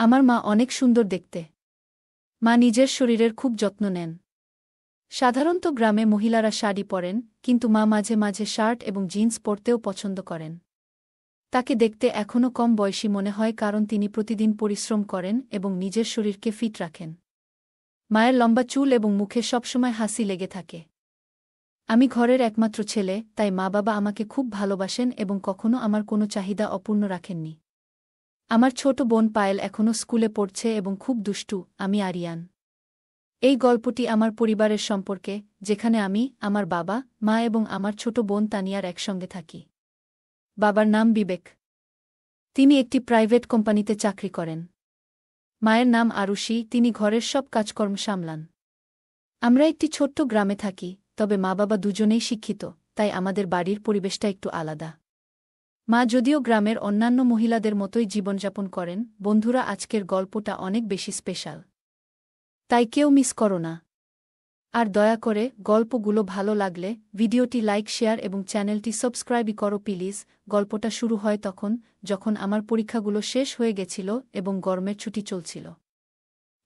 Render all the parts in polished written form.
আমার মা অনেক সুন্দর দেখতে। মা নিজের শরীরের খুব যত্ন নেন। সাধারণত গ্রামে মহিলারা শাড়ি পরেন, কিন্তু মা মাঝে মাঝে শার্ট এবং জিন্স পরতেও পছন্দ করেন। তাকে দেখতে এখনও কম বয়সী মনে হয়, কারণ তিনি প্রতিদিন পরিশ্রম করেন এবং নিজের শরীরকে ফিট রাখেন। মায়ের লম্বা চুল এবং মুখে সবসময় হাসি লেগে থাকে। আমি ঘরের একমাত্র ছেলে, তাই মা বাবা আমাকে খুব ভালোবাসেন এবং কখনো আমার কোনো চাহিদা অপূর্ণ রাখেননি। আমার ছোট বোন পায়েল এখনও স্কুলে পড়ছে এবং খুব দুষ্টু। আমি আরিয়ান। এই গল্পটি আমার পরিবারের সম্পর্কে, যেখানে আমি, আমার বাবা, মা এবং আমার ছোট বোন তানিয়ার একসঙ্গে থাকি। বাবার নাম বিবেক। তিনি একটি প্রাইভেট কোম্পানিতে চাকরি করেন। মায়ের নাম আরুষি, তিনি ঘরের সব কাজকর্ম সামলান। আমরা একটি ছোট্ট গ্রামে থাকি, তবে মা বাবা দুজনেই শিক্ষিত, তাই আমাদের বাড়ির পরিবেশটা একটু আলাদা। মা যদিও গ্রামের অন্যান্য মহিলাদের মতোই জীবনযাপন করেন, বন্ধুরা আজকের গল্পটা অনেক বেশি স্পেশাল। তাই কেউ মিস করো না। আর দয়া করে গল্পগুলো ভালো লাগলে ভিডিওটি লাইক, শেয়ার এবং চ্যানেলটি সাবস্ক্রাইব করো প্লিজ। গল্পটা শুরু হয় যখন আমার পরীক্ষাগুলো শেষ হয়ে গেছিল এবং গরমের ছুটি চলছিল।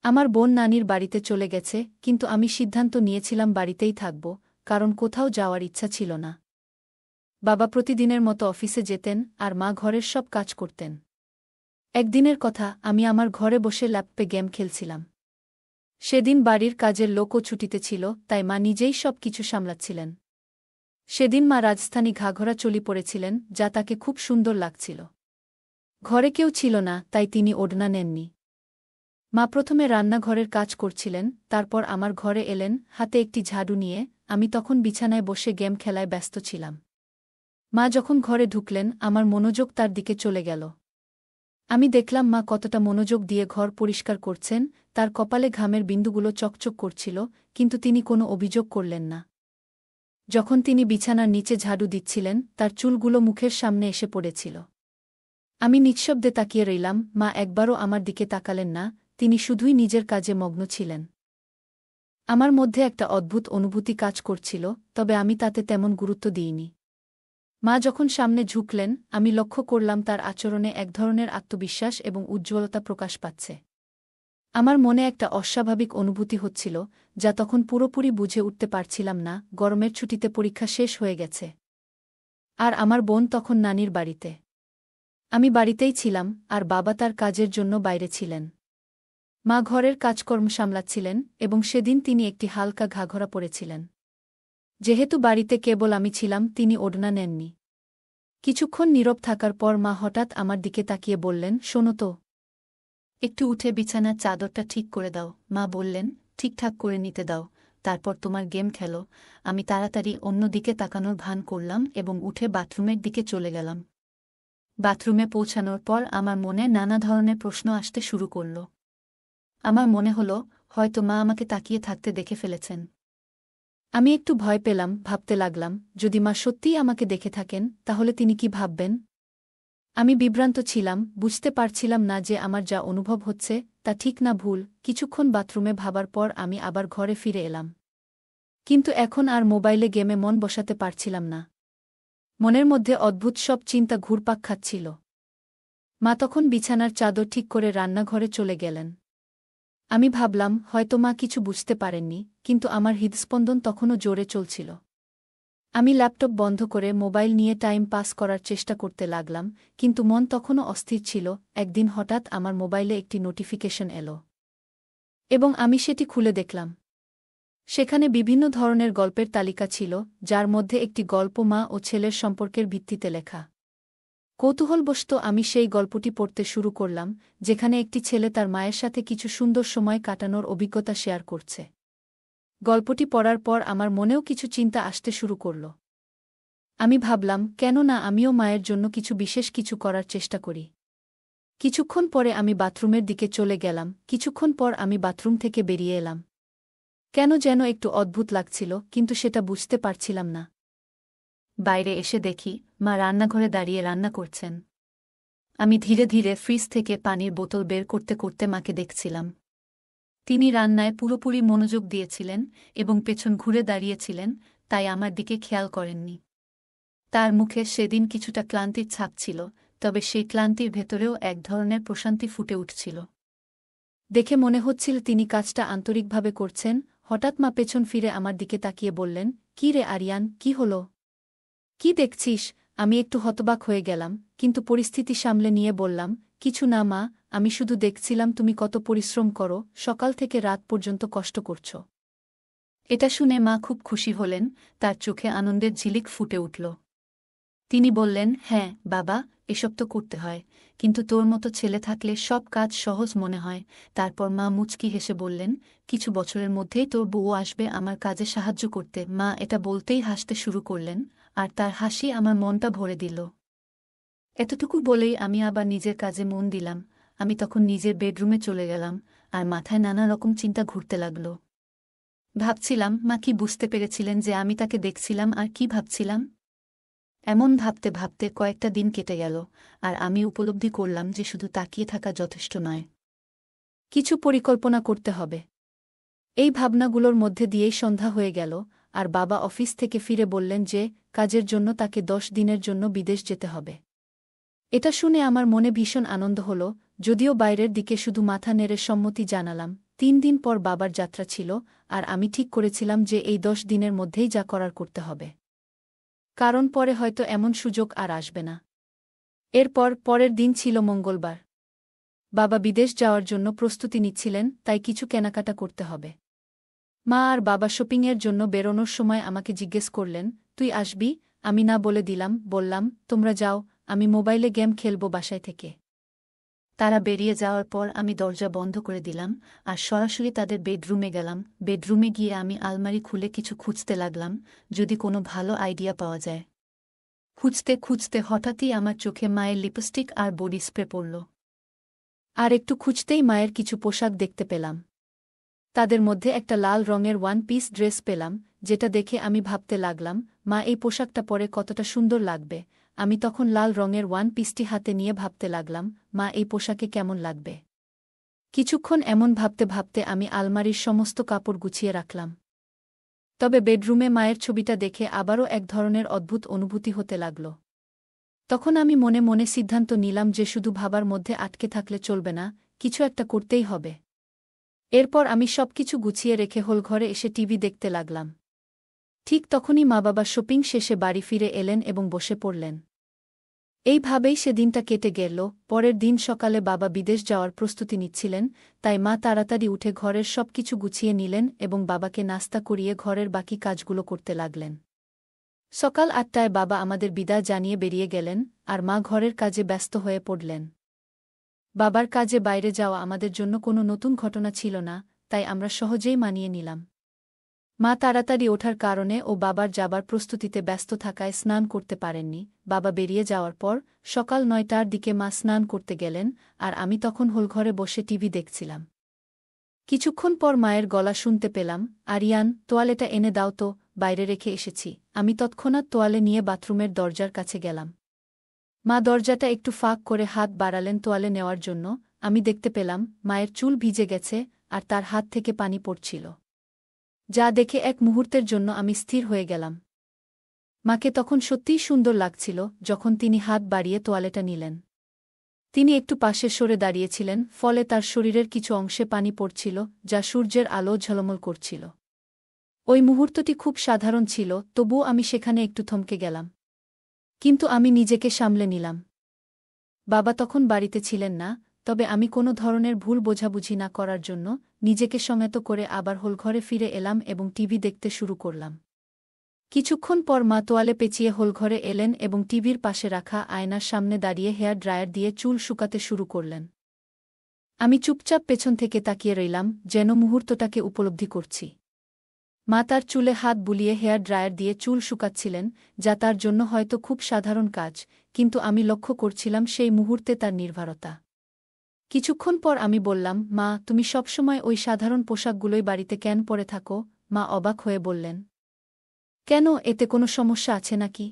আমার বোন নানির বাড়িতে চলে গেছে, কিন্তু আমি সিদ্ধান্ত নিয়েছিলাম বাড়িতেই থাকব, কারণ কোথাও যাওয়ার ইচ্ছা ছিল না। বাবা প্রতিদিনের মতো অফিসে যেতেন আর মা ঘরের সব কাজ করতেন। একদিনের কথা, আমি আমার ঘরে বসে ল্যাপটপে গেম খেলছিলাম। সেদিন বাড়ির কাজের লোকও ছুটিতে ছিল, তাই মা নিজেই সব কিছু সামলাচ্ছিলেন। সেদিন মা রাজস্থানী ঘাঘরা চলি পরেছিলেন, যা তাকে খুব সুন্দর লাগছিল। ঘরে কেউ ছিল না, তাই তিনি ওড়না নেননি। মা প্রথমে রান্নাঘরের কাজ করছিলেন, তারপর আমার ঘরে এলেন হাতে একটি ঝাড়ু নিয়ে। আমি তখন বিছানায় বসে গেম খেলায় ব্যস্ত ছিলাম। মা যখন ঘরে ঢুকলেন, আমার মনোযোগ তার দিকে চলে গেল। আমি দেখলাম মা কতটা মনোযোগ দিয়ে ঘর পরিষ্কার করছেন, তার কপালে ঘামের বিন্দুগুলো চকচক করছিল, কিন্তু তিনি কোনো অভিযোগ করলেন না। যখন তিনি বিছানার নিচে ঝাড়ু দিচ্ছিলেন, তার চুলগুলো মুখের সামনে এসে পড়েছিল। আমি নিঃশব্দে তাকিয়ে রইলাম, মা একবারও আমার দিকে তাকালেন না, তিনি শুধুই নিজের কাজে মগ্ন ছিলেন। আমার মধ্যে একটা অদ্ভুত অনুভূতি কাজ করছিল, তবে আমি তাতে তেমন গুরুত্ব দিইনি। মা যখন সামনে ঝুঁকলেন, আমি লক্ষ্য করলাম তার আচরণে এক ধরনের আত্মবিশ্বাস এবং উজ্জ্বলতা প্রকাশ পাচ্ছে। আমার মনে একটা অস্বাভাবিক অনুভূতি হচ্ছিল, যা তখন পুরোপুরি বুঝে উঠতে পারছিলাম না। গরমের ছুটিতে পরীক্ষা শেষ হয়ে গেছে, আর আমার বোন তখন নানির বাড়িতে। আমি বাড়িতেই ছিলাম, আর বাবা তার কাজের জন্য বাইরে ছিলেন। মা ঘরের কাজকর্ম সামলাচ্ছিলেন, এবং সেদিন তিনি একটি হালকা ঘাঘরা পরেছিলেন। যেহেতু বাড়িতে কেবল আমি ছিলাম, তিনি ওড়না নেননি। কিছুক্ষণ নীরব থাকার পর মা হঠাৎ আমার দিকে তাকিয়ে বললেন, শোনো তো, একটু উঠে বিছানার চাদরটা ঠিক করে দাও। মা বললেন, ঠিকঠাক করে নিতে দাও, তারপর তোমার গেম খেলো। আমি তাড়াতাড়ি অন্য দিকে তাকানোর ভান করলাম এবং উঠে বাথরুমের দিকে চলে গেলাম। বাথরুমে পৌঁছানোর পর আমার মনে নানা ধরনের প্রশ্ন আসতে শুরু করল। আমার মনে হলো, হয়তো মা আমাকে তাকিয়ে থাকতে দেখে ফেলেছেন। আমি একটু ভয় পেলাম, ভাবতে লাগলাম, যদি মা সত্যিই আমাকে দেখে থাকেন, তাহলে তিনি কি ভাববেন? আমি বিভ্রান্ত ছিলাম, বুঝতে পারছিলাম না যে আমার যা অনুভব হচ্ছে তা ঠিক না ভুল। কিছুক্ষণ বাথরুমে ভাবার পর আমি আবার ঘরে ফিরে এলাম। কিন্তু এখন আর মোবাইলে গেমে মন বসাতে পারছিলাম না। মনের মধ্যে অদ্ভুত সব চিন্তা ঘুরপাক খাচ্ছিল। মা তখন বিছানার চাদর ঠিক করে রান্নাঘরে চলে গেলেন। আমি ভাবলাম, হয়তো মা কিছু বুঝতে পারেননি, কিন্তু আমার হৃদস্পন্দন তখনও জোরে চলছিল। আমি ল্যাপটপ বন্ধ করে মোবাইল নিয়ে টাইম পাস করার চেষ্টা করতে লাগলাম, কিন্তু মন তখনও অস্থির ছিল। একদিন হঠাৎ আমার মোবাইলে একটি নোটিফিকেশন এলো, এবং আমি সেটি খুলে দেখলাম। সেখানে বিভিন্ন ধরনের গল্পের তালিকা ছিল, যার মধ্যে একটি গল্প মা ও ছেলের সম্পর্কের ভিত্তিতে লেখা। কৌতূহলবশত আমি সেই গল্পটি পড়তে শুরু করলাম, যেখানে একটি ছেলে তার মায়ের সাথে কিছু সুন্দর সময় কাটানোর অভিজ্ঞতা শেয়ার করছে। গল্পটি পড়ার পর আমার মনেও কিছু চিন্তা আসতে শুরু করল। আমি ভাবলাম, কেন না আমিও মায়ের জন্য বিশেষ কিছু করার চেষ্টা করি। কিছুক্ষণ পরে আমি বাথরুমের দিকে চলে গেলাম। কিছুক্ষণ পর আমি বাথরুম থেকে বেরিয়ে এলাম। কেন যেন একটু অদ্ভুত লাগছিল, কিন্তু সেটা বুঝতে পারছিলাম না। বাইরে এসে দেখি, মা রান্নাঘরে দাঁড়িয়ে রান্না করছেন। আমি ধীরে ধীরে ফ্রিজ থেকে পানির বোতল বের করতে করতে মাকে দেখছিলাম। তিনি রান্নায় পুরোপুরি মনোযোগ দিয়েছিলেন এবং পেছন ঘুরে দাঁড়িয়েছিলেন, তাই আমার দিকে খেয়াল করেননি। তার মুখে সেদিন কিছুটা ক্লান্তির ছাপ ছিল, তবে সেই ক্লান্তির ভেতরেও এক ধরনের প্রশান্তি ফুটে উঠছিল। দেখে মনে হচ্ছিল তিনি কাজটা আন্তরিকভাবে করছেন। হঠাৎ মা পেছন ফিরে আমার দিকে তাকিয়ে বললেন, কি রে আরিয়ান, কি হলো? কি দেখছিস? আমি একটু হতবাক হয়ে গেলাম, কিন্তু পরিস্থিতি সামলে নিয়ে বললাম, কিছু না মা, আমি শুধু দেখছিলাম তুমি কত পরিশ্রম করো, সকাল থেকে রাত পর্যন্ত কষ্ট করছ। এটা শুনে মা খুব খুশি হলেন, তার চোখে আনন্দের ঝিলিক ফুটে উঠল। তিনি বললেন, হ্যাঁ বাবা, এসব তো করতে হয়, কিন্তু তোর মতো ছেলে থাকলে সব কাজ সহজ মনে হয়। তারপর মা মুচকি হেসে বললেন, কিছু বছরের মধ্যেই তোর বউ আসবে আমার কাজে সাহায্য করতে। মা এটা বলতেই হাসতে শুরু করলেন, আর তার হাসি আমার মনটা ভরে দিল। এতটুকু বলেই আমি আবার নিজের কাজে মন দিলাম। আমি তখন নিজের বেডরুমে চলে গেলাম, আর মাথায় নানা রকম চিন্তা ঘুরতে লাগল। ভাবছিলাম, মা কি বুঝতে পেরেছিলেন যে আমি তাকে দেখছিলাম আর কি ভাবছিলাম? এমন ভাবতে ভাবতে কয়েকটা দিন কেটে গেল, আর আমি উপলব্ধি করলাম যে শুধু তাকিয়ে থাকা যথেষ্ট নয়, কিছু পরিকল্পনা করতে হবে। এই ভাবনাগুলোর মধ্যে দিয়েই সন্ধ্যা হয়ে গেল, আর বাবা অফিস থেকে ফিরে বললেন যে কাজের জন্য তাকে 10 দিনের জন্য বিদেশ যেতে হবে। এটা শুনে আমার মনে ভীষণ আনন্দ হল, যদিও বাইরের দিকে শুধু মাথা নেড়ে সম্মতি জানালাম। 3 দিন পর বাবার যাত্রা ছিল, আর আমি ঠিক করেছিলাম যে এই 10 দিনের মধ্যেই যা করার করতে হবে, কারণ পরে হয়তো এমন সুযোগ আর আসবে না। এরপর পরের দিন ছিল মঙ্গলবার। বাবা বিদেশ যাওয়ার জন্য প্রস্তুতি নিচ্ছিলেন, তাই কিছু কেনাকাটা করতে হবে। মা আর বাবা শপিংয়ের জন্য বেরোনোর সময় আমাকে জিজ্ঞেস করলেন, তুই আসবি? আমি না বলে দিলাম, বললাম, তোমরা যাও, আমি মোবাইলে গেম খেলব বাসায় থেকে। তারা বেরিয়ে যাওয়ার পর আমি দরজা বন্ধ করে দিলাম, আর সরাসরি তাদের বেডরুমে গেলাম। বেডরুমে গিয়ে আমি আলমারি খুলে কিছু খুঁজতে লাগলাম, যদি কোনো ভালো আইডিয়া পাওয়া যায়। খুঁজতে খুঁজতে হঠাৎই আমার চোখে মায়ের লিপস্টিক আর বডি স্প্রে পড়ল। আর একটু খুঁজতেই মায়ের কিছু পোশাক দেখতে পেলাম। তাদের মধ্যে একটা লাল রঙের ওয়ান পিস ড্রেস পেলাম, যেটা দেখে আমি ভাবতে লাগলাম, মা এই পোশাকটা পরে কতটা সুন্দর লাগবে। আমি তখন লাল রঙের ওয়ান পিসটি হাতে নিয়ে ভাবতে লাগলাম, মা এই পোশাকে কেমন লাগবে। কিছুক্ষণ এমন ভাবতে ভাবতে আমি আলমারির সমস্ত কাপড় গুছিয়ে রাখলাম। তবে বেডরুমে মায়ের ছবিটা দেখে আবারও এক ধরনের অদ্ভুত অনুভূতি হতে লাগল। তখন আমি মনে মনে সিদ্ধান্ত নিলাম যে শুধু ভাবার মধ্যে আটকে থাকলে চলবে না, কিছু একটা করতেই হবে। এরপর আমি সবকিছু গুছিয়ে রেখে হলঘরে এসে টিভি দেখতে লাগলাম। ঠিক তখনই মা বাবা শপিং শেষে বাড়ি ফিরে এলেন এবং বসে পড়লেন। এইভাবেই সেদিনটা কেটে গেল। পরের দিন সকালে বাবা বিদেশ যাওয়ার প্রস্তুতি নিচ্ছিলেন, তাই মা তাড়াতাড়ি উঠে ঘরের সবকিছু গুছিয়ে নিলেন এবং বাবাকে নাস্তা করিয়ে ঘরের বাকি কাজগুলো করতে লাগলেন। সকাল 8টায় বাবা আমাদের বিদায় জানিয়ে বেরিয়ে গেলেন, আর মা ঘরের কাজে ব্যস্ত হয়ে পড়লেন। বাবার কাজে বাইরে যাওয়া আমাদের জন্য কোনো নতুন ঘটনা ছিল না, তাই আমরা সহজেই মানিয়ে নিলাম। মা তাড়াতাড়ি ওঠার কারণে ও বাবার যাবার প্রস্তুতিতে ব্যস্ত থাকায় স্নান করতে পারেননি। বাবা বেরিয়ে যাওয়ার পর সকাল 9টার দিকে মা স্নান করতে গেলেন, আর আমি তখন হলঘরে বসে টিভি দেখছিলাম। কিছুক্ষণ পর মায়ের গলা শুনতে পেলাম, আরিয়ান, তোয়ালেটা এনে দাও তো, বাইরে রেখে এসেছি। আমি তৎক্ষণাৎ তোয়ালে নিয়ে বাথরুমের দরজার কাছে গেলাম। মা দরজাটা একটু ফাঁক করে হাত বাড়ালেন তোয়ালে নেওয়ার জন্য। আমি দেখতে পেলাম মায়ের চুল ভিজে গেছে, আর তার হাত থেকে পানি পড়ছিল, যা দেখে এক মুহূর্তের জন্য আমি স্থির হয়ে গেলাম। মাকে তখন সত্যিই সুন্দর লাগছিল যখন তিনি হাত বাড়িয়ে তোয়ালেটা নিলেন। তিনি একটু পাশে সরে দাঁড়িয়েছিলেন, ফলে তার শরীরের কিছু অংশে পানি পড়ছিল, যা সূর্যের আলো ঝলমল করছিল। ওই মুহূর্তটি খুব সাধারণ ছিল, তবুও আমি সেখানে একটু থমকে গেলাম। কিন্তু আমি নিজেকে সামলে নিলাম। বাবা তখন বাড়িতে ছিলেন না, তবে আমি কোনো ধরনের ভুল বোঝাবুঝি না করার জন্য নিজেকে সংযত করে আবার হলঘরে ফিরে এলাম এবং টিভি দেখতে শুরু করলাম। কিছুক্ষণ পর মা তোয়ালে পেঁচিয়ে হলঘরে এলেন এবং টিভির পাশে রাখা আয়নার সামনে দাঁড়িয়ে হেয়ার ড্রায়ার দিয়ে চুল শুকাতে শুরু করলেন। আমি চুপচাপ পেছন থেকে তাকিয়ে রইলাম, যেন মুহূর্তটাকে উপলব্ধি করছি। মা তার চুলে হাত বুলিয়ে হেয়ার ড্রায়ার দিয়ে চুল শুকাচ্ছিলেন, যা তার জন্য হয়তো খুব সাধারণ কাজ, কিন্তু আমি লক্ষ্য করছিলাম সেই মুহূর্তে তার নির্ভরতা। কিছুক্ষণ পর আমি বললাম, মা, তুমি সবসময় ওই সাধারণ পোশাকগুলোই বাড়িতে কেন পরে থাকো? মা অবাক হয়ে বললেন, কেন, এতে কোনো সমস্যা আছে নাকি?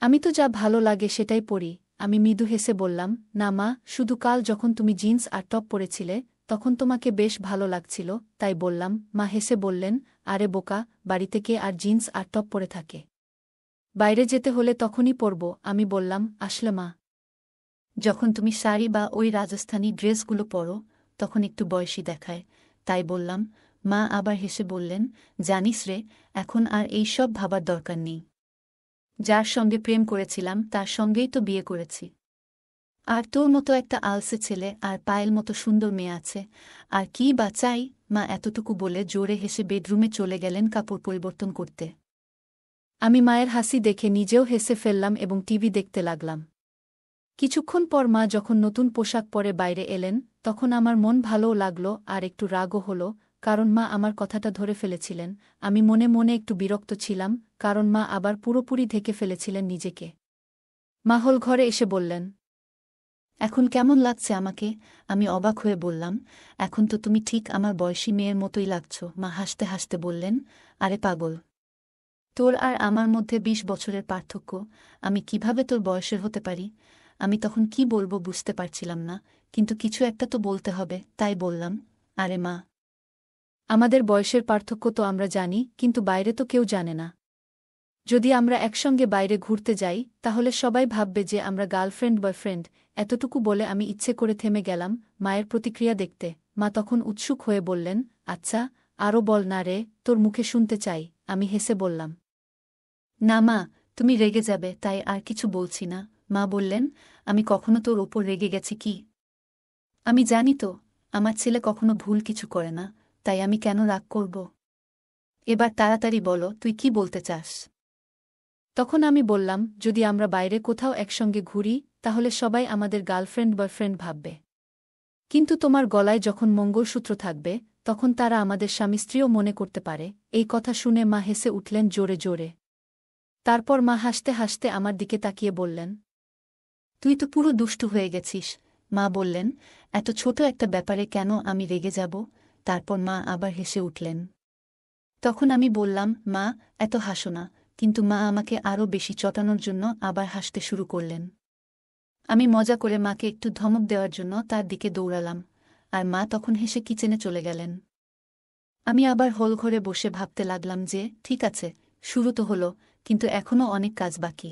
আমি তো যা ভালো লাগে সেটাই পরি। আমি মৃদু হেসে বললাম, না মা, শুধু কাল যখন তুমি জিন্স আর টপ পরেছিলে তখন তোমাকে বেশ ভালো লাগছিল, তাই বললাম। মা হেসে বললেন, আরে বোকা, বাড়িতে কে আর জিন্স আর টপ পরে থাকে? বাইরে যেতে হলে তখনই পরব। আমি বললাম, আসলে মা, যখন তুমি শাড়ি বা ওই রাজস্থানী ড্রেসগুলো পরো তখন একটু বয়সী দেখায়, তাই বললাম। মা আবার হেসে বললেন, জানিস রে, এখন আর এই সব ভাবার দরকার নেই। যার সঙ্গে প্রেম করেছিলাম তার সঙ্গেই তো বিয়ে করেছি। আর তোর মতো একটা আলসে ছেলে আর পায়েল মতো সুন্দর মেয়ে আছে, আর কি বা চাই? মা এতটুকু বলে জোরে হেসে বেডরুমে চলে গেলেন কাপড় পরিবর্তন করতে। আমি মায়ের হাসি দেখে নিজেও হেসে ফেললাম এবং টিভি দেখতে লাগলাম। কিছুক্ষণ পর মা যখন নতুন পোশাক পরে বাইরে এলেন, তখন আমার মন ভালোও লাগল আর একটু রাগও হল, কারণ মা আমার কথাটা ধরে ফেলেছিলেন। আমি মনে মনে একটু বিরক্ত ছিলাম, কারণ মা আবার পুরোপুরি ঢেকে ফেলেছিলেন নিজেকে। মা হল ঘরে এসে বললেন, এখন কেমন লাগছে আমাকে? আমি অবাক হয়ে বললাম, এখন তো তুমি ঠিক আমার বয়সী মেয়ের মতোই লাগছ। মা হাসতে হাসতে বললেন, আরে পাগল, তোর আর আমার মধ্যে ২০ বছরের পার্থক্য, আমি কিভাবে তোর বয়সের হতে পারি? আমি তখন কি বলবো বুঝতে পারছিলাম না, কিন্তু কিছু একটা তো বলতে হবে, তাই বললাম, আরে মা। আমাদের বয়সের পার্থক্য তো আমরা জানি, কিন্তু বাইরে তো কেউ জানে না। যদি আমরা একসঙ্গে বাইরে ঘুরতে যাই, তাহলে সবাই ভাববে যে আমরা গার্লফ্রেন্ড বয়ফ্রেন্ড। এতটুকু বলে আমি ইচ্ছে করে থেমে গেলাম মায়ের প্রতিক্রিয়া দেখতে। মা তখন উৎসুক হয়ে বললেন, আচ্ছা, আরও বল না রে, তোর মুখে শুনতে চাই। আমি হেসে বললাম, না মা, তুমি রেগে যাবে, তাই আর কিছু বলছি না। মা বললেন, আমি কখনো তোর ওপর রেগে গেছি কি? আমি জানি তো, আমার ছেলে কখনো ভুল কিছু করে না, তাই আমি কেন রাগ করব? এবার তাড়াতাড়ি বলো, তুই কি বলতে চাস? তখন আমি বললাম, যদি আমরা বাইরে কোথাও একসঙ্গে ঘুরি, তাহলে সবাই আমাদের গার্লফ্রেন্ড বয়ফ্রেন্ড ভাববে। কিন্তু তোমার গলায় যখন মঙ্গলসূত্র থাকবে, তখন তারা আমাদের স্বামী স্ত্রীও মনে করতে পারে। এই কথা শুনে মা হেসে উঠলেন জোরে জোরে। তারপর মা হাসতে হাসতে আমার দিকে তাকিয়ে বললেন, তুই তো পুরো দুষ্টু হয়ে গেছিস। মা বললেন, এত ছোট একটা ব্যাপারে কেন আমি রেগে যাব? তারপর মা আবার হেসে উঠলেন। তখন আমি বললাম, মা, এত হাসো না। কিন্তু মা আমাকে আরও বেশি চটানোর জন্য আবার হাসতে শুরু করলেন। আমি মজা করে মাকে একটু ধমক দেওয়ার জন্য তার দিকে দৌড়ালাম, আর মা তখন হেসে কিচেনে চলে গেলেন। আমি আবার হোল ঘরে বসে ভাবতে লাগলাম যে, ঠিক আছে, শুরু তো হলো, কিন্তু এখনও অনেক কাজ বাকি।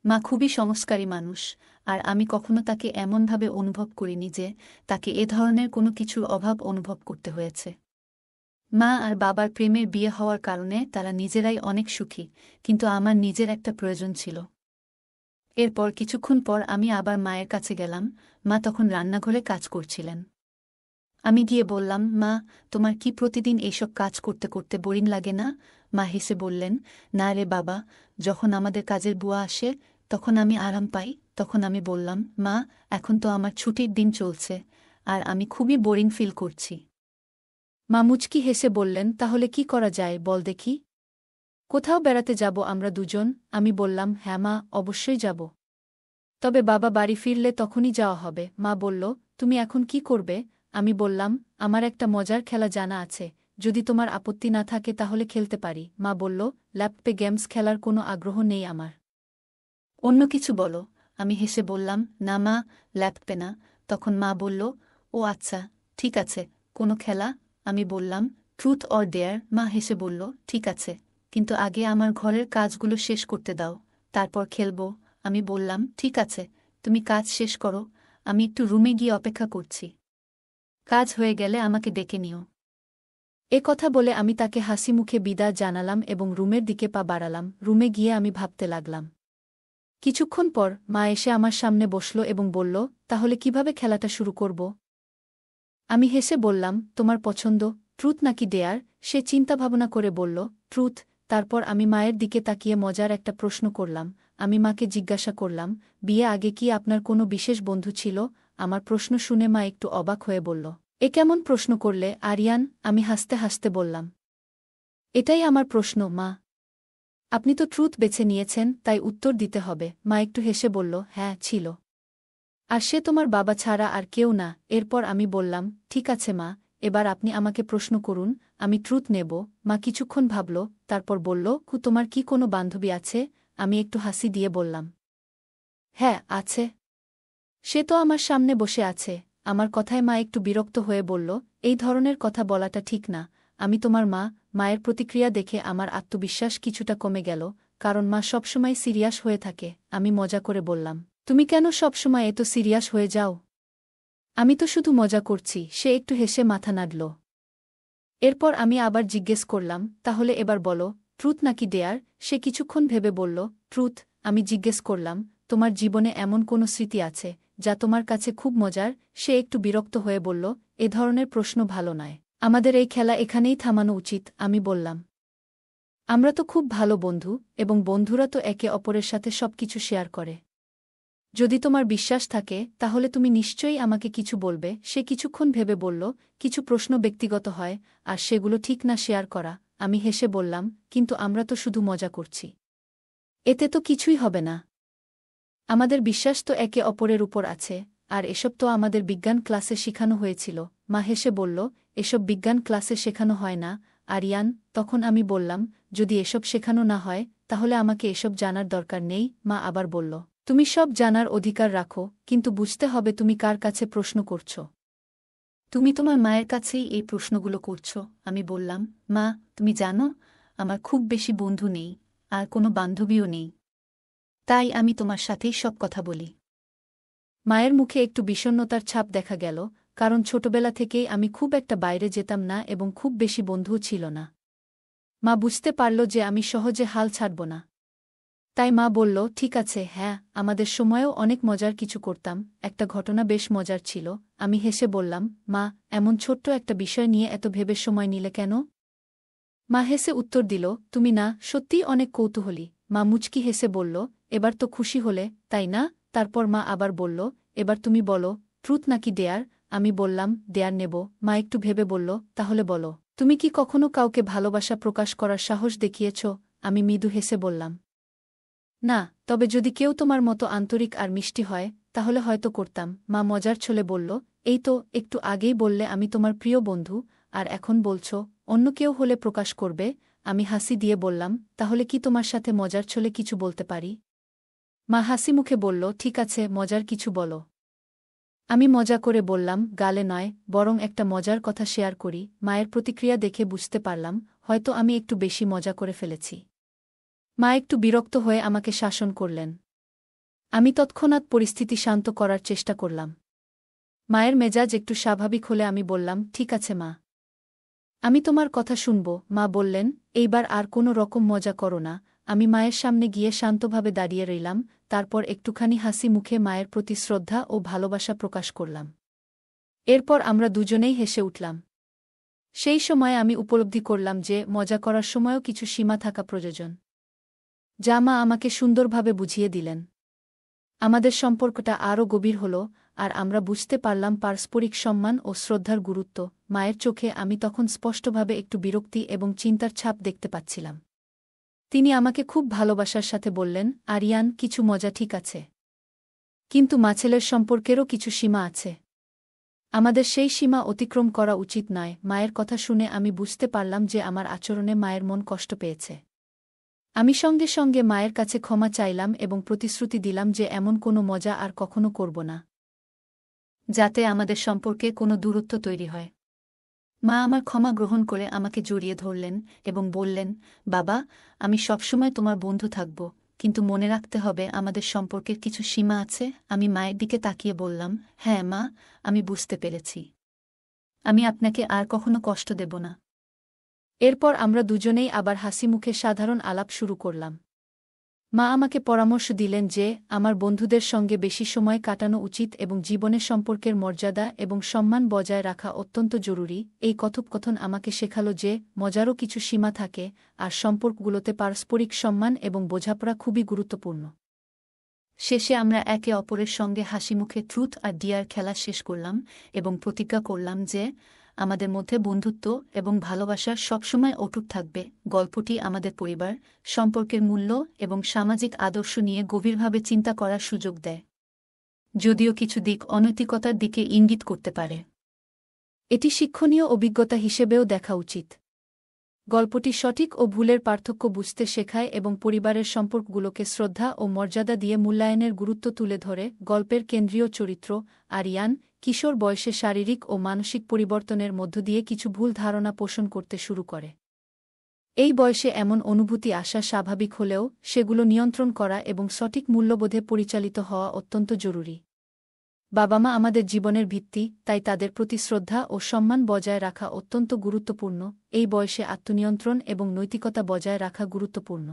মা খুবই সংস্কারী মানুষ, আর আমি কখনো তাকে এমনভাবে অনুভব করিনি যে তাকে এ ধরনের কোনো কিছুর অভাব অনুভব করতে হয়েছে। মা আর বাবার প্রেমের বিয়ে হওয়ার কারণে তারা নিজেরাই অনেক সুখী, কিন্তু আমার নিজের একটা প্রয়োজন ছিল। এরপর কিছুক্ষণ পর আমি আবার মায়ের কাছে গেলাম। মা তখন রান্নাঘরে কাজ করছিলেন। আমি গিয়ে বললাম, মা, তোমার কি প্রতিদিন এইসব কাজ করতে করতে বোরিং লাগে না? মা হেসে বললেন, না রে বাবা, যখন আমাদের কাজের বুয়া আসে তখন আমি আরাম পাই। তখন আমি বললাম, মা, এখন তো আমার ছুটির দিন চলছে, আর আমি খুবই বোরিং ফিল করছি। মা মুচকি হেসে বললেন, তাহলে কি করা যায় বল দেখি? কোথাও বেড়াতে যাব আমরা দুজন? আমি বললাম, হ্যাঁ মা, অবশ্যই যাব। তবে বাবা বাড়ি ফিরলে তখনই যাওয়া হবে। মা বলল, তুমি এখন কি করবে? আমি বললাম, আমার একটা মজার খেলা জানা আছে, যদি তোমার আপত্তি না থাকে তাহলে খেলতে পারি। মা বলল, ল্যাপটপে গেমস খেলার কোনো আগ্রহ নেই আমার। অন্য কিছু বলো। আমি হেসে বললাম, না মা, ল্যাপটপে না। তখন মা বলল, ও আচ্ছা, ঠিক আছে, কোনো খেলা? আমি বললাম, ট্রুথ অর ডেয়ার। মা হেসে বলল, ঠিক আছে, কিন্তু আগে আমার ঘরের কাজগুলো শেষ করতে দাও, তারপর খেলব। আমি বললাম, ঠিক আছে, তুমি কাজ শেষ করো, আমি একটু রুমে গিয়ে অপেক্ষা করছি। কাজ হয়ে গেলে আমাকে ডেকে নিও। এ কথা বলে আমি তাকে হাসি মুখে বিদায় জানালাম এবং রুমের দিকে পা বাড়ালাম। রুমে গিয়ে আমি ভাবতে লাগলাম। কিছুক্ষণ পর মা এসে আমার সামনে বসল এবং বলল, তাহলে কিভাবে খেলাটা শুরু করব? আমি হেসে বললাম, তোমার পছন্দ, ট্রুথ নাকি ডেয়ার? সে চিন্তাভাবনা করে বলল, ট্রুথ। তারপর আমি মায়ের দিকে তাকিয়ে মজার একটা প্রশ্ন করলাম। আমি মাকে জিজ্ঞাসা করলাম, বিয়ে আগে কি আপনার কোনো বিশেষ বন্ধু ছিল? আমার প্রশ্ন শুনে মা একটু অবাক হয়ে বলল, এ কেমন প্রশ্ন করলে আরিয়ান? আমি হাসতে হাসতে বললাম, এটাই আমার প্রশ্ন মা। আপনি তো ট্রুথ বেছে নিয়েছেন, তাই উত্তর দিতে হবে। মা একটু হেসে বলল, হ্যাঁ, ছিল। আর সে তোমার বাবা ছাড়া আর কেউ না। এরপর আমি বললাম, ঠিক আছে মা, এবার আপনি আমাকে প্রশ্ন করুন, আমি ট্রুথ নেব। মা কিছুক্ষণ ভাবল, তারপর বলল, তোমার কি কোনো বান্ধবী আছে? আমি একটু হাসি দিয়ে বললাম, হ্যাঁ, আছে। সে তো আমার সামনে বসে আছে। আমার কথায় মা একটু বিরক্ত হয়ে বলল, এই ধরনের কথা বলাটা ঠিক না। আমি তোমার মা। মায়ের প্রতিক্রিয়া দেখে আমার আত্মবিশ্বাস কিছুটা কমে গেল, কারণ মা সবসময় সিরিয়াস হয়ে থাকে। আমি মজা করে বললাম, তুমি কেন সবসময় এত সিরিয়াস হয়ে যাও? আমি তো শুধু মজা করছি, সে একটু হেসে মাথা নাড়ল। এরপর আমি আবার জিজ্ঞেস করলাম, তাহলে এবার বলো, ট্রুথ নাকি ডেয়ার? সে কিছুক্ষণ ভেবে বলল, ট্রুথ। আমি জিজ্ঞেস করলাম, তোমার জীবনে এমন কোনো স্মৃতি আছে যা তোমার কাছে খুব মজার? সে একটু বিরক্ত হয়ে বলল, এ ধরনের প্রশ্ন ভালো নয়, আমাদের এই খেলা এখানেই থামানো উচিত। আমি বললাম, আমরা তো খুব ভালো বন্ধু, এবং বন্ধুরা তো একে অপরের সাথে সবকিছু শেয়ার করে। যদি তোমার বিশ্বাস থাকে তাহলে তুমি নিশ্চয়ই আমাকে কিছু বলবে। সে কিছুক্ষণ ভেবে বলল, কিছু প্রশ্ন ব্যক্তিগত হয়, আর সেগুলো ঠিক না শেয়ার করা। আমি হেসে বললাম, কিন্তু আমরা তো শুধু মজা করছি, এতে তো কিছুই হবে না। আমাদের বিশ্বাস তো একে অপরের উপর আছে, আর এসব তো আমাদের বিজ্ঞান ক্লাসে শেখানো হয়েছিল। মা হেসে বলল, এসব বিজ্ঞান ক্লাসে শেখানো হয় না আরিয়ান। তখন আমি বললাম, যদি এসব শেখানো না হয় তাহলে আমাকে এসব জানার দরকার নেই। মা আবার বলল, তুমি সব জানার অধিকার রাখো, কিন্তু বুঝতে হবে তুমি কার কাছে প্রশ্ন করছ। তুমি তোমার মায়ের কাছেই এই প্রশ্নগুলো করছ। আমি বললাম, মা, তুমি জানো আমার খুব বেশি বন্ধু নেই, আর কোনো বান্ধবীও নেই, তাই আমি তোমার সাথেই সব কথা বলি। মায়ের মুখে একটু বিষণ্ণতার ছাপ দেখা গেল, কারণ ছোটবেলা থেকেই আমি খুব একটা বাইরে যেতাম না এবং খুব বেশি বন্ধুও ছিল না। মা বুঝতে পারল যে আমি সহজে হাল ছাড়ব না। তাই মা বলল, ঠিক আছে, হ্যাঁ, আমাদের সময়েও অনেক মজার কিছু করতাম। একটা ঘটনা বেশ মজার ছিল। আমি হেসে বললাম, মা, এমন ছোট্ট একটা বিষয় নিয়ে এত ভেবে সময় নিলে কেন? মা হেসে উত্তর দিল, তুমি না সত্যিই অনেক কৌতূহলী। মা মুচকি হেসে বলল, এবার তো খুশি হলে, তাই না? তারপর মা আবার বলল, এবার তুমি বলো, ট্রুথ নাকি ডেয়ার? আমি বললাম, ডেয়ার নেব। মা একটু ভেবে বলল, তাহলে বলো, তুমি কি কখনো কাউকে ভালোবাসা প্রকাশ করার সাহস দেখিয়েছ? আমি মৃদু হেসে বললাম, না, তবে যদি কেউ তোমার মতো আন্তরিক আর মিষ্টি হয় তাহলে হয়তো করতাম। মা মজার ছলে বলল, এই তো একটু আগেই বললে আমি তোমার প্রিয় বন্ধু, আর এখন বলছ অন্য কেউ হলে প্রকাশ করবে। আমি হাসি দিয়ে বললাম, তাহলে কি তোমার সাথে মজার ছলে কিছু বলতে পারি? মা হাসি মুখে বলল, ঠিক আছে, মজার কিছু বলো। আমি মজা করে বললাম, গালে নয়, বরং একটা মজার কথা শেয়ার করি। মায়ের প্রতিক্রিয়া দেখে বুঝতে পারলাম হয়তো আমি একটু বেশি মজা করে ফেলেছি। মা একটু বিরক্ত হয়ে আমাকে শাসন করলেন। আমি তৎক্ষণাৎ পরিস্থিতি শান্ত করার চেষ্টা করলাম। মায়ের মেজাজ একটু স্বাভাবিক হলে আমি বললাম, ঠিক আছে মা, আমি তোমার কথা শুনব। মা বললেন, এইবার আর কোনো রকম মজা করো না। আমি মায়ের সামনে গিয়ে শান্তভাবে দাঁড়িয়ে রইলাম, তারপর একটুখানি হাসি মুখে মায়ের প্রতি শ্রদ্ধা ও ভালোবাসা প্রকাশ করলাম। এরপর আমরা দুজনেই হেসে উঠলাম। সেই সময় আমি উপলব্ধি করলাম যে মজা করার সময়ও কিছু সীমা থাকা প্রয়োজন, যা মা আমাকে সুন্দরভাবে বুঝিয়ে দিলেন। আমাদের সম্পর্কটা আরও গভীর হল, আর আমরা বুঝতে পারলাম পারস্পরিক সম্মান ও শ্রদ্ধার গুরুত্ব। মায়ের চোখে আমি তখন স্পষ্টভাবে একটু বিরক্তি এবং চিন্তার ছাপ দেখতে পাচ্ছিলাম। তিনি আমাকে খুব ভালোবাসার সাথে বললেন, আরিয়ান, কিছু মজা ঠিক আছে, কিন্তু মা-ছেলের সম্পর্কেরও কিছু সীমা আছে। আমাদের সেই সীমা অতিক্রম করা উচিত নয়। মায়ের কথা শুনে আমি বুঝতে পারলাম যে আমার আচরণে মায়ের মন কষ্ট পেয়েছে। আমি সঙ্গে সঙ্গে মায়ের কাছে ক্ষমা চাইলাম এবং প্রতিশ্রুতি দিলাম যে এমন কোনো মজা আর কখনো করব না, যাতে আমাদের সম্পর্কে কোনো দূরত্ব তৈরি হয়। মা আমার ক্ষমা গ্রহণ করে আমাকে জড়িয়ে ধরলেন এবং বললেন, বাবা, আমি সবসময় তোমার বন্ধু থাকব, কিন্তু মনে রাখতে হবে আমাদের সম্পর্কের কিছু সীমা আছে। আমি মায়ের দিকে তাকিয়ে বললাম, হ্যাঁ মা, আমি বুঝতে পেরেছি। আমি আপনাকে আর কখনো কষ্ট দেব না। এরপর আমরা দুজনেই আবার হাসিমুখে সাধারণ আলাপ শুরু করলাম। মা আমাকে পরামর্শ দিলেন যে আমার বন্ধুদের সঙ্গে বেশি সময় কাটানো উচিত এবং জীবনে সম্পর্কের মর্যাদা এবং সম্মান বজায় রাখা অত্যন্ত জরুরি। এই কথোপকথন আমাকে শেখালো যে মজারও কিছু সীমা থাকে, আর সম্পর্কগুলোতে পারস্পরিক সম্মান এবং বোঝাপড়া খুবই গুরুত্বপূর্ণ। শেষে আমরা একে অপরের সঙ্গে হাসিমুখে ট্রুথ আর ডিয়ার খেলা শেষ করলাম এবং প্রতিজ্ঞা করলাম যে আমাদের মধ্যে বন্ধুত্ব এবং ভালোবাসা সবসময় অটুট থাকবে। গল্পটি আমাদের পরিবার, সম্পর্কের মূল্য এবং সামাজিক আদর্শ নিয়ে গভীরভাবে চিন্তা করার সুযোগ দেয়, যদিও কিছু দিক অনৈতিকতার দিকে ইঙ্গিত করতে পারে। এটি শিক্ষণীয় অভিজ্ঞতা হিসেবেও দেখা উচিত। গল্পটি সঠিক ও ভুলের পার্থক্য বুঝতে শেখায় এবং পরিবারের সম্পর্কগুলোকে শ্রদ্ধা ও মর্যাদা দিয়ে মূল্যায়নের গুরুত্ব তুলে ধরে। গল্পের কেন্দ্রীয় চরিত্র আরিয়ান কিশোর বয়সে শারীরিক ও মানসিক পরিবর্তনের মধ্য দিয়ে কিছু ভুল ধারণা পোষণ করতে শুরু করে। এই বয়সে এমন অনুভূতি আসা স্বাভাবিক হলেও সেগুলো নিয়ন্ত্রণ করা এবং সঠিক মূল্যবোধে পরিচালিত হওয়া অত্যন্ত জরুরি। বাবা মা আমাদের জীবনের ভিত্তি, তাই তাদের প্রতি শ্রদ্ধা ও সম্মান বজায় রাখা অত্যন্ত গুরুত্বপূর্ণ। এই বয়সে আত্মনিয়ন্ত্রণ এবং নৈতিকতা বজায় রাখা গুরুত্বপূর্ণ।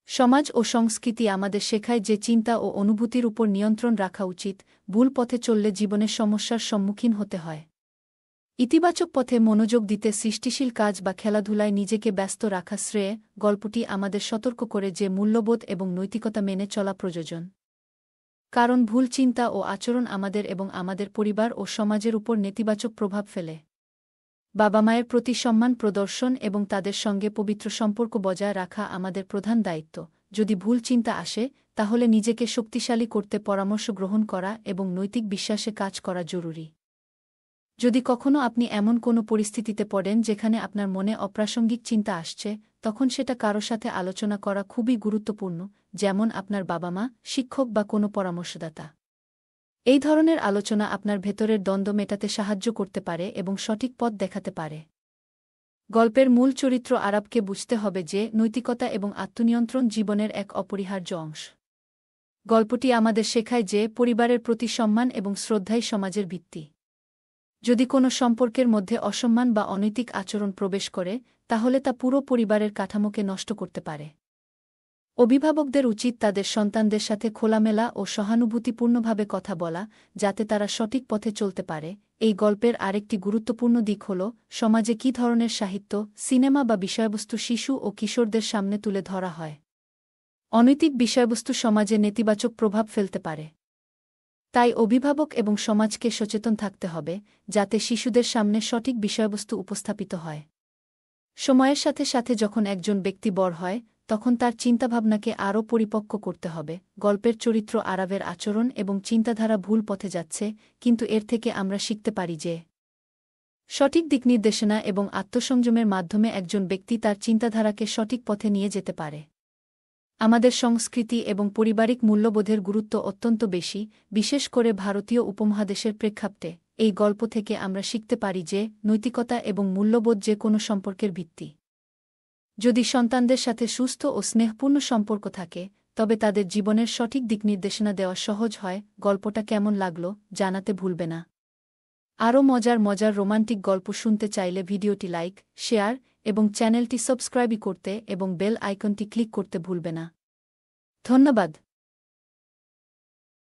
সমাজ ও সংস্কৃতি আমাদের শেখায় যে চিন্তা ও অনুভূতির উপর নিয়ন্ত্রণ রাখা উচিত, ভুল পথে চললে জীবনের সমস্যার সম্মুখীন হতে হয়। ইতিবাচক পথে মনোযোগ দিতে সৃষ্টিশীল কাজ বা খেলাধুলায় নিজেকে ব্যস্ত রাখা শ্রেয়। গল্পটি আমাদের সতর্ক করে যে মূল্যবোধ এবং নৈতিকতা মেনে চলা প্রয়োজন। কারণ ভুল চিন্তা ও আচরণ আমাদের এবং আমাদের পরিবার ও সমাজের উপর নেতিবাচক প্রভাব ফেলে। বাবা মায়ের প্রতি সম্মান প্রদর্শন এবং তাদের সঙ্গে পবিত্র সম্পর্ক বজায় রাখা আমাদের প্রধান দায়িত্ব। যদি ভুল চিন্তা আসে, তাহলে নিজেকে শক্তিশালী করতে পরামর্শ গ্রহণ করা এবং নৈতিক বিশ্বাসে কাজ করা জরুরি। যদি কখনো আপনি এমন কোনো পরিস্থিতিতে পড়েন যেখানে আপনার মনে অপ্রাসঙ্গিক চিন্তা আসছে, তখন সেটা কারো সাথে আলোচনা করা খুবই গুরুত্বপূর্ণ, যেমন আপনার বাবা মা, শিক্ষক বা কোনো পরামর্শদাতা। এই ধরনের আলোচনা আপনার ভেতরের দ্বন্দ্ব মেটাতে সাহায্য করতে পারে এবং সঠিক পথ দেখাতে পারে। গল্পের মূল চরিত্র আরবকে বুঝতে হবে যে নৈতিকতা এবং আত্মনিয়ন্ত্রণ জীবনের এক অপরিহার্য অংশ। গল্পটি আমাদের শেখায় যে পরিবারের প্রতি সম্মান এবং শ্রদ্ধাই সমাজের ভিত্তি। যদি কোনো সম্পর্কের মধ্যে অসম্মান বা অনৈতিক আচরণ প্রবেশ করে, তাহলে তা পুরো পরিবারের কাঠামোকে নষ্ট করতে পারে। অভিভাবকদের উচিত তাদের সন্তানদের সাথে খোলামেলা ও সহানুভূতিপূর্ণভাবে কথা বলা, যাতে তারা সঠিক পথে চলতে পারে। এই গল্পের আরেকটি গুরুত্বপূর্ণ দিক হল সমাজে কী ধরনের সাহিত্য, সিনেমা বা বিষয়বস্তু শিশু ও কিশোরদের সামনে তুলে ধরা হয়। অনৈতিক বিষয়বস্তু সমাজে নেতিবাচক প্রভাব ফেলতে পারে। তাই অভিভাবক এবং সমাজকে সচেতন থাকতে হবে, যাতে শিশুদের সামনে সঠিক বিষয়বস্তু উপস্থাপিত হয়। সময়ের সাথে সাথে যখন একজন ব্যক্তি বড় হয়, তখন তার চিন্তাভাবনাকে আরও পরিপক্ক করতে হবে। গল্পের চরিত্র আরবের আচরণ এবং চিন্তাধারা ভুল পথে যাচ্ছে, কিন্তু এর থেকে আমরা শিখতে পারি যে সঠিক দিকনির্দেশনা এবং আত্মসংযমের মাধ্যমে একজন ব্যক্তি তার চিন্তাধারাকে সঠিক পথে নিয়ে যেতে পারে। আমাদের সংস্কৃতি এবং পারিবারিক মূল্যবোধের গুরুত্ব অত্যন্ত বেশি, বিশেষ করে ভারতীয় উপমহাদেশের প্রেক্ষাপটে। এই গল্প থেকে আমরা শিখতে পারি যে নৈতিকতা এবং মূল্যবোধ যে কোনো সম্পর্কের ভিত্তি। যদি সন্তানদের সাথে সুস্থ ও স্নেহপূর্ণ সম্পর্ক থাকে, তবে তাদের জীবনের সঠিক দিকনির্দেশনা দেওয়া সহজ হয়। গল্পটা কেমন লাগলো জানাতে ভুলবে না। আরও মজার রোমান্টিক গল্প শুনতে চাইলে ভিডিওটি লাইক, শেয়ার এবং চ্যানেলটি সাবস্ক্রাইব করতে এবং বেল আইকনটি ক্লিক করতে ভুলবে না। ধন্যবাদ।